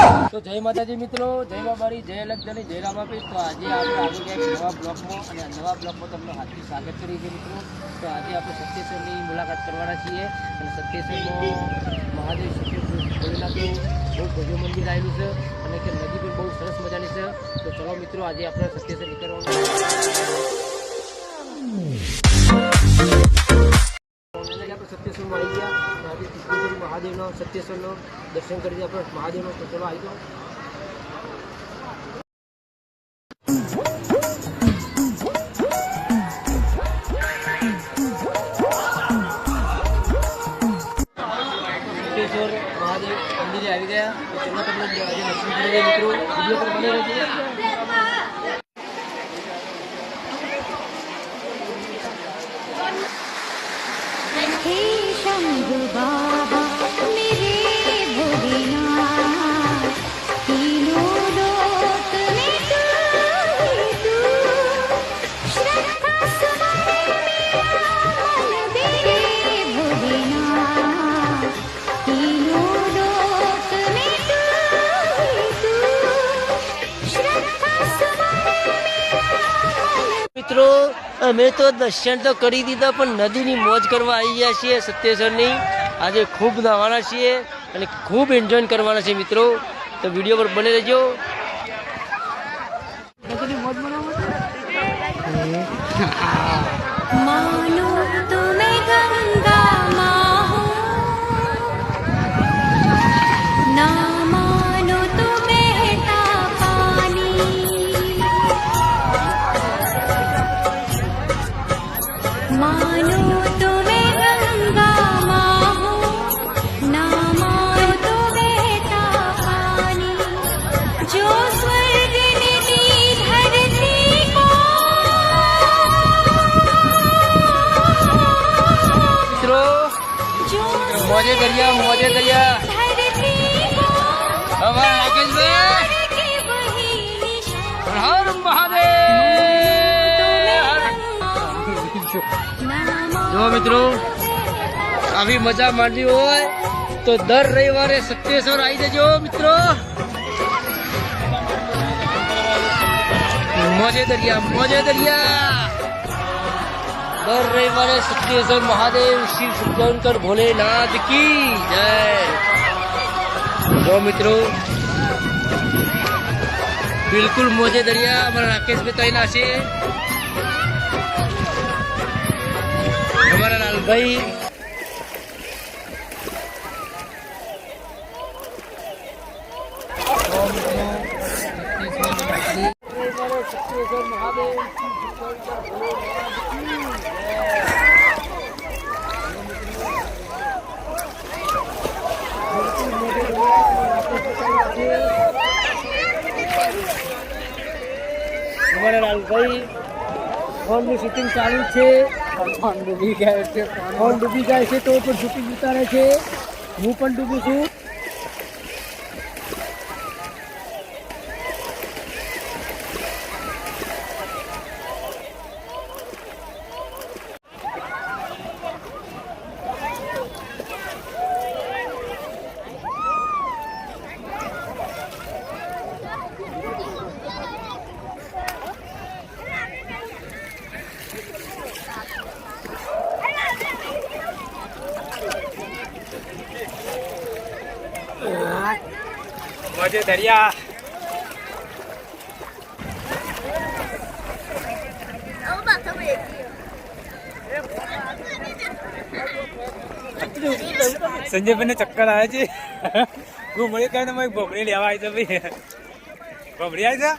तो जय माताजी मित्रों, जय बाबारी, जय लखधनी, जय रामापीर। तो आज आप आगे गए नवा ब्लॉक में और नवा ब्लॉक में तमने हार्दिक स्वागत करिए छे मित्रों। तो आज आप सत्येश्वर की मुलाकात करवाना छीए और सत्येश्वर में महादेव भोलेनाथ बहुत भव्य मंदिर आवेलू है और कि नदी भी बहुत सरस मजानी है। तो चलो मित्रों, आज अपने सत्येश्वर निकलवाना सत्येश्वर में आई गया। आज सिद्धेश्वर महादेव सत्येश्वर दर्शन कर दिया महादेव। तो चलो आई जाओ। सिद्धेश्वर महादेव मंदिर आ गया। तो चलो तुम लोग दर्शन करेंगे मित्रों, वीडियो पर बने रहिए। बाबा मेरे भोलेनाथ, तीनों लोक में तू श्रद्धा सुमन मेरे भोलेनाथ, तीनों लोक में तू श्रद्धा सुमन। मित्रों, अमे तो दर्शन तो करी दीधा पण नदी मोज करवा आई गया छे सत्येश्वर नी। आज खूब नहावाना छे और खूब एंजॉय करवाना छे मित्रों। तो वीडियो पर बने रहो। मानो तुम्हें गंगा माँ हूँ, ना मानो तो बहता पानी, मानो तुम्हें गंगा माँ हूँ, ना मानो तो बहता पानी, जो स्वर्ग ने दी धरती को। मौजे करिया हमारा राकेश भाई हर महादेव। जो मित्रों अभी मजा मारनी हो तो दर रविवार सत्येश्वर आई जाओ मित्रों। मौजे दरिया दर रविवार सत्येश्वर महादेव शिव शंकर भोलेनाथ की जय। जो मित्रों बिल्कुल मौजे दरिया हमारा राकेश में तैना से हमारा लाल भाई। सत्येश्वर महादेव हमारा लाल भाई फोन में शूटिंग चालू है। फोन डूबी जाए છે તો પણ શૂટિંગ ઉતારે છે। હું પણ ડૂબું છું। मौजे दरिया संजय भाई ने चक्कर आया जी। घूमड़ी कहने मैं बबड़ी लेवा आई भाई बबड़ी आई था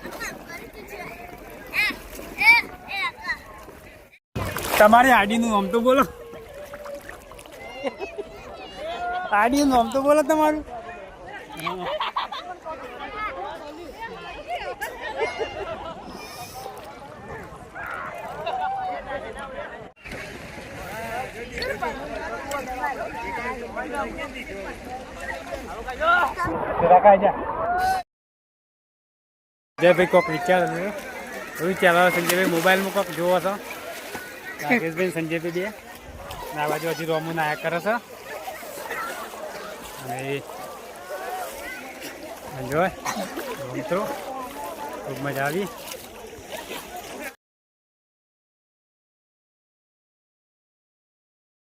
તમારી આડીનું નામ તો બોલો। આડીનું નામ તો બોલો તમારું। जय भाई कोक विचार संजय भाई मोबाइल में कोक जो राकेश भाई संजय भाई बे आ बाजू हजी रोमू नाया करे એન્જોય મિત્રો ખૂબ મજા આવી